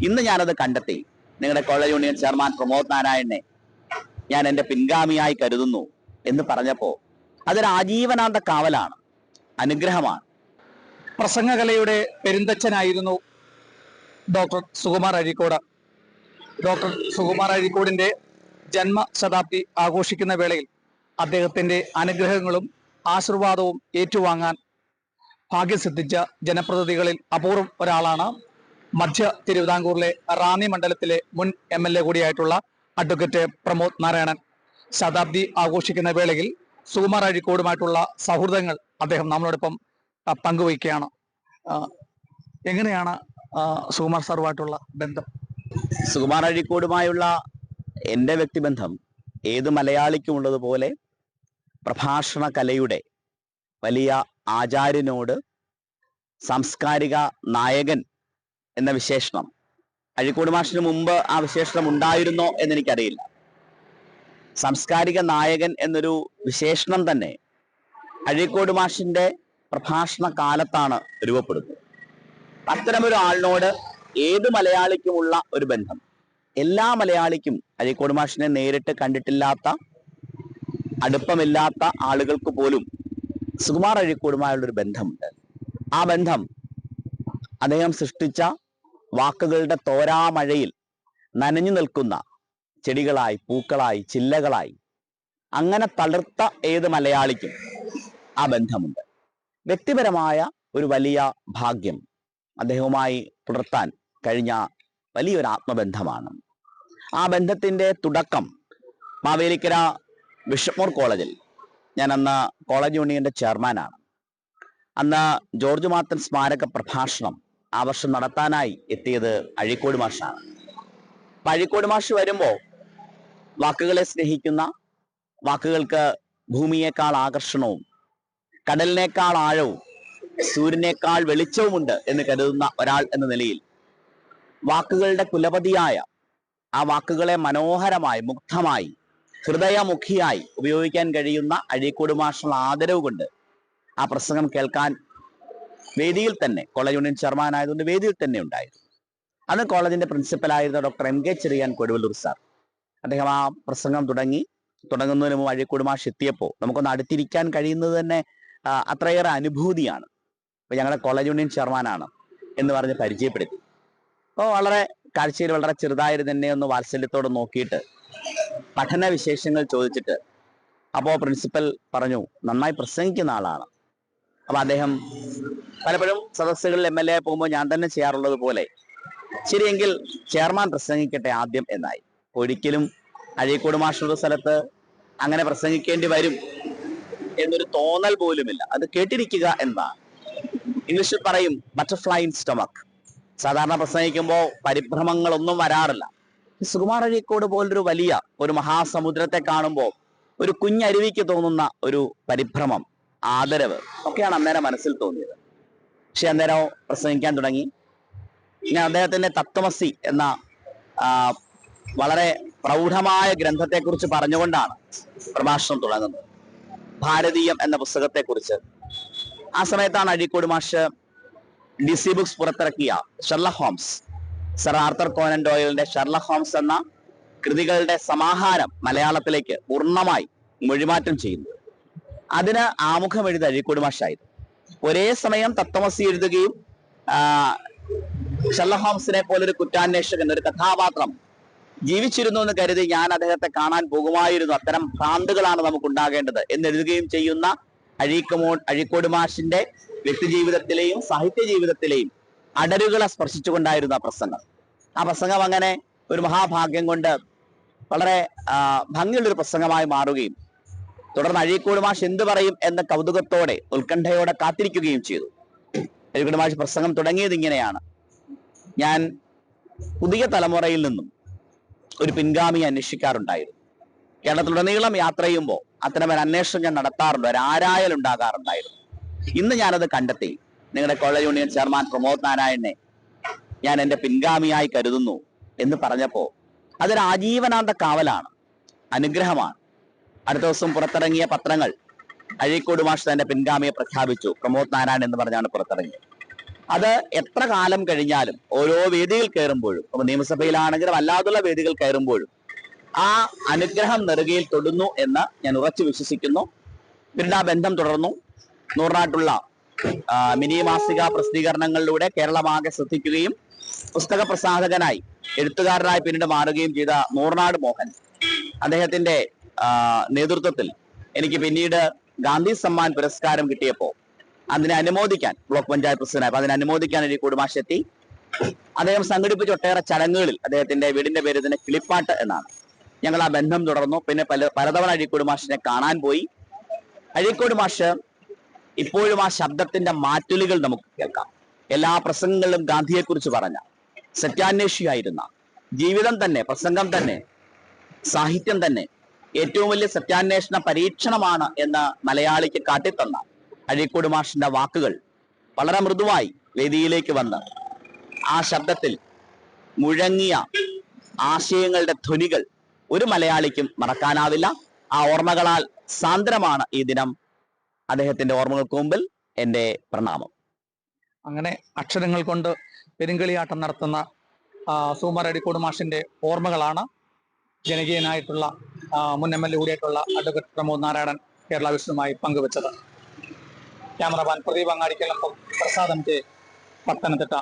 ഇന്ന് ഞാനത് കണ്ടെത്തി. നിങ്ങളുടെ കോളേജ് യൂണിയൻ ചെയർമാൻ പ്രമോദ് നാരായണനെ ഞാൻ എന്റെ പിൻഗാമിയായി കരുതുന്നു എന്ന് പറഞ്ഞപ്പോ അതൊരു ആജീവനാന്ത കാവലാണ്, അനുഗ്രഹമാണ്. പ്രസംഗകലയുടെ പെരുന്തച്ഛനായിരുന്നു ഡോക്ടർ സുകുമാർ അഴീക്കോട്. ഡോക്ടർ സുകുമാർ അഴീക്കോടിന്റെ ജന്മശതാബ്ദി ആഘോഷിക്കുന്ന വേളയിൽ അദ്ദേഹത്തിന്റെ അനുഗ്രഹങ്ങളും ആശീർവാദവും ഏറ്റുവാങ്ങാൻ ഭാഗ്യം സിദ്ധിച്ച ജനപ്രതിനിധികളിൽ അപൂർവം ഒരാളാണ് മധ്യ തിരുവിതാംകൂറിലെ റാന്നി മണ്ഡലത്തിലെ മുൻ MLA കൂടിയായിട്ടുള്ള അഡ്വക്കേറ്റ് പ്രമോദ് നാരായണൻ. ശതാബ്ദി ആഘോഷിക്കുന്ന വേളയിൽ സുകുമാർ അഴീക്കോടുമായിട്ടുള്ള സൗഹൃദങ്ങൾ അദ്ദേഹം നമ്മളോടൊപ്പം പങ്കുവയ്ക്കുകയാണ്. എങ്ങനെയാണ് സുകുമാർ സാറുമായിട്ടുള്ള ബന്ധം? സുകുമാർ അഴീക്കോടുമായുള്ള എൻ്റെ വ്യക്തിബന്ധം ഏത് മലയാളിക്കും ഉള്ളതുപോലെ പ്രഭാഷണ കലയുടെ വലിയ ആചാര്യനോട് സാംസ്കാരിക നായകൻ എന്ന വിശേഷണം, അഴീക്കോട് മാഷിന് മുമ്പ് ആ വിശേഷണം ഉണ്ടായിരുന്നോ എന്നെനിക്കറിയില്ല. സാംസ്കാരിക നായകൻ എന്നൊരു വിശേഷണം തന്നെ അഴീക്കോട് മാഷിന്റെ പ്രഭാഷണ കാലത്താണ് രൂപപ്പെടുന്നത്. അത്തരമൊരു ആളിനോട് ഏത് മലയാളിക്കുമുള്ള ഒരു ബന്ധം, എല്ലാ മലയാളിക്കും അഴീക്കോട് മാഷിനെ നേരിട്ട് കണ്ടിട്ടില്ലാത്ത, അടുപ്പമില്ലാത്ത ആളുകൾക്ക് പോലും സുകുമാർ അഴീക്കോടുമായുള്ളൊരു ബന്ധമുണ്ട്. ആ ബന്ധം അദ്ദേഹം സൃഷ്ടിച്ച വാക്കുകളുടെ തോരാമഴയിൽ നനഞ്ഞു നിൽക്കുന്ന ചെടികളായി, പൂക്കളായി, ചില്ലകളായി, അങ്ങനെ തളിർത്ത ഏത് മലയാളിക്കും ആ ബന്ധമുണ്ട്. വ്യക്തിപരമായ ഒരു വലിയ ഭാഗ്യം അദ്ദേഹവുമായി പുലർത്താൻ കഴിഞ്ഞ വലിയൊരു ആത്മബന്ധമാണ്. ആ ബന്ധത്തിന്റെ തുടക്കം മാവേലിക്കര ബിഷപ്പ് മോർ കോളേജിൽ, ഞാൻ അന്ന് കോളേജ് യൂണിയന്റെ ചെയർമാനാണ്. അന്ന് ജോർജ് മാത്തൻ സ്മാരക പ്രഭാഷണം ആ വർഷം നടത്താനായി എത്തിയത് അഴീക്കോട് മാഷാണ്. അപ്പൊ അഴീക്കോട് മാഷ് വരുമ്പോൾ വാക്കുകളെ സ്നേഹിക്കുന്ന, വാക്കുകൾക്ക് ഭൂമിയേക്കാൾ ആകർഷണവും കടലിനേക്കാൾ ആഴവും സൂര്യനേക്കാൾ വെളിച്ചവുമുണ്ട് എന്ന് കരുതുന്ന ഒരാൾ എന്ന നിലയിൽ വാക്കുകളുടെ കുലപതിയായ, ആ വാക്കുകളെ മനോഹരമായി, മുഗ്ധമായി, ഹൃദയമുഖിയായി ഉപയോഗിക്കാൻ കഴിയുന്ന അഴീക്കോട് മാഷുള്ള ആദരവ് കൊണ്ട് ആ പ്രസംഗം കേൾക്കാൻ വേദിയിൽ തന്നെ, കോളേജ് യൂണിയൻ ചെയർമാൻ ആയതുകൊണ്ട് വേദിയിൽ തന്നെ ഉണ്ടായിരുന്നു. അന്ന് കോളേജിന്റെ പ്രിൻസിപ്പലായിരുന്ന ഡോക്ടർ MK ചെറിയാൻ കൊടുവല്ലൂർ സാർ, അദ്ദേഹം ആ പ്രസംഗം തുടങ്ങുന്നതിന് മുമ്പ് അഴീക്കോട് മാഷ് എത്തിയപ്പോൾ നമുക്കൊന്ന് അടുത്തിരിക്കാൻ കഴിയുന്നത് തന്നെ അത്രയേറെ അനുഭൂതിയാണ്. അപ്പൊ ഞങ്ങളുടെ കോളേജ് യൂണിയൻ ചെയർമാനാണ് എന്ന് പറഞ്ഞ് പരിചയപ്പെടുത്തി. അപ്പോൾ വളരെ കാഴ്ചയിൽ വളരെ ചെറുതായിരുന്നു എന്നെ ഒന്ന് വാത്സല്യത്തോടെ നോക്കിയിട്ട് പഠന വിശേഷങ്ങൾ ചോദിച്ചിട്ട്, അപ്പോൾ പ്രിൻസിപ്പൽ പറഞ്ഞു, നന്നായി പ്രസംഗിക്കുന്ന ആളാണ്. അപ്പൊ അദ്ദേഹം പലപ്പോഴും സദസ്സുകളിൽ MLA പോകുമ്പോൾ ഞാൻ തന്നെ ചെയ്യാറുള്ളത് പോലെ, ശരിയെങ്കിൽ ചെയർമാൻ പ്രസംഗിക്കട്ടെ ആദ്യം എന്നായി. ഒരിക്കലും അഴീക്കോട് മാഷുള്ള സ്ഥലത്ത് അങ്ങനെ പ്രസംഗിക്കേണ്ടി വരും എന്നൊരു തോന്നൽ പോലുമില്ല. അത് കേട്ടിരിക്കുക എന്നതാണ്. ഇംഗ്ലീഷിൽ പറയും ബട്ടർഫ്ലൈ ഇൻ സ്റ്റൊമക്ക്. സാധാരണ പ്രസംഗിക്കുമ്പോൾ പരിഭ്രമങ്ങളൊന്നും വരാറില്ല. സുകുമാർ അഴീക്കോട് പോലൊരു വലിയ ഒരു മഹാസമുദ്രത്തെ കാണുമ്പോൾ ഒരു കുഞ്ഞരുവിക്ക് തോന്നുന്ന ഒരു പരിഭ്രമം, ആദരവ് ഒക്കെയാണ് അന്നേരം മനസ്സിൽ തോന്നിയത്. പക്ഷെ അന്നേരം പ്രസംഗിക്കാൻ തുടങ്ങി. ഞാൻ അദ്ദേഹത്തിന്റെ തത്വമസി എന്ന വളരെ പ്രൗഢമായ ഗ്രന്ഥത്തെക്കുറിച്ച് പറഞ്ഞുകൊണ്ടാണ് പ്രഭാഷണം തുടങ്ങുന്നത്. ഭാരതീയം എന്ന പുസ്തകത്തെക്കുറിച്ച് ആ സമയത്താണ് അഴീക്കോട് മാഷ് DC ബുക്സ് പുറത്തിറക്കിയ Sherlock Holmes, sir Arthur Conan ഡോയലിന്റെ ഷെർലക് ഹോംസ് എന്ന കൃതികളുടെ സമാഹാരം മലയാളത്തിലേക്ക് പൂർണ്ണമായി മൊഴിമാറ്റം ചെയ്യുന്നത്. അതിന് ആമുഖം എഴുതിയ അഴീക്കോട് മാഷായിരുന്നു. ഒരേ സമയം തത്വമസി എഴുതുകയും ഷെർലക് ഹോംസിനെ പോലൊരു കുറ്റാന്വേഷകൻ, ഒരു കഥാപാത്രം ജീവിച്ചിരുന്നു എന്ന് കരുതി ഞാൻ അദ്ദേഹത്തെ കാണാൻ പോകുമായിരുന്നു, അത്തരം ഭ്രാന്തുകളാണ് നമുക്ക് ഉണ്ടാകേണ്ടത് എന്നെഴുതുകയും ചെയ്യുന്ന അഴീക്കോട് മാഷിന്റെ വ്യക്തിജീവിതത്തിലെയും സാഹിത്യ ജീവിതത്തിലെയും അടരുകളെ സ്പർശിച്ചുകൊണ്ടായിരുന്നു ആ പ്രസംഗം. ആ പ്രസംഗം അങ്ങനെ ഒരു മഹാഭാഗ്യം കൊണ്ട് വളരെ ഭംഗിയുള്ളൊരു പ്രസംഗമായി മാറുകയും തുടർന്ന് അഴീക്കോട് മാഷ് എന്ത് പറയും എന്ന കൗതുകത്തോടെ, ഉത്കണ്ഠയോടെ കാത്തിരിക്കുകയും ചെയ്തു. അഴീക്കോട് മാഷ് പ്രസംഗം തുടങ്ങിയത് ഇങ്ങനെയാണ്: ഞാൻ പുതിയ തലമുറയിൽ നിന്നും ഒരു പിൻഗാമി അന്വേഷിക്കാറുണ്ടായിരുന്നു. കേരളത്തിലുടനീളം യാത്ര ചെയ്യുമ്പോൾ അത്തരമൊരു അന്വേഷണം ഞാൻ നടത്താറുണ്ട്, ഒരു ആരായൽ ഉണ്ടാകാറുണ്ടായിരുന്നു. ഇന്ന് ഞാനത് കണ്ടെത്തി. നിങ്ങളുടെ കോളേജ് യൂണിയൻ ചെയർമാൻ പ്രമോദ് നാരായണനെ ഞാൻ എന്റെ പിൻഗാമിയായി കരുതുന്നു എന്ന് പറഞ്ഞപ്പോൾ അതൊരു ആജീവനാന്ത കാവലാണ്, അനുഗ്രഹമാണ്. അടുത്ത ദിവസം പുറത്തിറങ്ങിയ പത്രങ്ങൾ അഴീക്കോട് മാഷ് തന്റെ പിൻഗാമിയെ പ്രഖ്യാപിച്ചു. പ്രമോദ് നാരായണൻ എന്ന് പറഞ്ഞാണ് പുറത്തിറങ്ങിയത്. അത് എത്ര കാലം കഴിഞ്ഞാലും ഓരോ വേദികൾ കയറുമ്പോഴും, അപ്പൊ നിയമസഭയിലാണെങ്കിലും അല്ലാതുള്ള വേദികൾ കയറുമ്പോഴും ആ അനുഗ്രഹം നെറുകയിൽ തൊടുന്നു എന്ന് ഞാൻ ഉറച്ചു വിശ്വസിക്കുന്നു. പിന്നീട് ആ ബന്ധം തുടർന്നു. നൂറിനാട്ടുള്ള മിനി മാസിക പ്രസിദ്ധീകരണങ്ങളിലൂടെ കേരളമാകെ ശ്രദ്ധിക്കുകയും പുസ്തക പ്രസാധകനായി, എഴുത്തുകാരനായി പിന്നീട് മാറുകയും ചെയ്ത നൂർനാട് മോഹൻ, അദ്ദേഹത്തിന്റെ നേതൃത്വത്തിൽ എനിക്ക് പിന്നീട് ഗാന്ധി സമ്മാൻ പുരസ്കാരം കിട്ടിയപ്പോൾ അതിനെ അനുമോദിക്കാൻ ബ്ലോക്ക് പഞ്ചായത്ത് പ്രസിഡന്റായി, അപ്പൊ അതിനെ അനുമോദിക്കാൻ അഴീക്കോട് മാഷ് എത്തി. അദ്ദേഹം സംഘടിപ്പിച്ച ഒട്ടേറെ ചടങ്ങുകളിൽ അദ്ദേഹത്തിന്റെ വീടിന്റെ പേര് ഇതിനെ കിളിപ്പാട്ട് എന്നാണ്. ഞങ്ങൾ ആ ബന്ധം തുടർന്നു. പിന്നെ പലതവണ അഴീക്കോട് മാഷിനെ കാണാൻ പോയി. അഴീക്കോട് മാഷ് ഇപ്പോഴും ആ ശബ്ദത്തിന്റെ മാറ്റുലികൾ നമുക്ക് കേൾക്കാം. എല്ലാ പ്രസംഗങ്ങളിലും ഗാന്ധിയെക്കുറിച്ച് പറഞ്ഞ, സത്യാന്വേഷിയായിരുന്ന, ജീവിതം തന്നെ, പ്രസംഗം തന്നെ, സാഹിത്യം തന്നെ ഏറ്റവും വലിയ സത്യാന്വേഷണ പരീക്ഷണമാണ് എന്ന് മലയാളിക്ക് കാട്ടിത്തന്ന അഴീക്കോട് മാഷിന്റെ വാക്കുകൾ വളരെ മൃദുവായി വേദിയിലേക്ക് വന്ന് ആ ശബ്ദത്തിൽ മുഴങ്ങിയ ആശയങ്ങളുടെ ധ്വനികൾ ഒരു മലയാളിക്കും മറക്കാനാവില്ല. ആ ഓർമ്മകളാൽ സാന്ദ്രമാണ് ഈ ദിനം. അദ്ദേഹത്തിന്റെ ഓർമ്മകൾക്ക് മുമ്പിൽ എൻ്റെ പ്രണാമം. അങ്ങനെ അക്ഷരങ്ങൾ കൊണ്ട് പെരുങ്കളിയാട്ടം നടത്തുന്ന സുകുമാർ അഴീക്കോട് മാഷിന്റെ ഓർമ്മകളാണ് ജനകീയനായിട്ടുള്ള മുൻ MLA കൂടിയായിട്ടുള്ള അഡ്വക്കേറ്റ് പ്രമോദ് നാരായണൻ കേരള വിഷനുമായി പങ്കുവച്ചത്. ക്യാമറമാൻ പ്രദീപ് അങ്ങാടിക്കലൊപ്പം പ്രസാദം കെ, പത്തനംതിട്ട.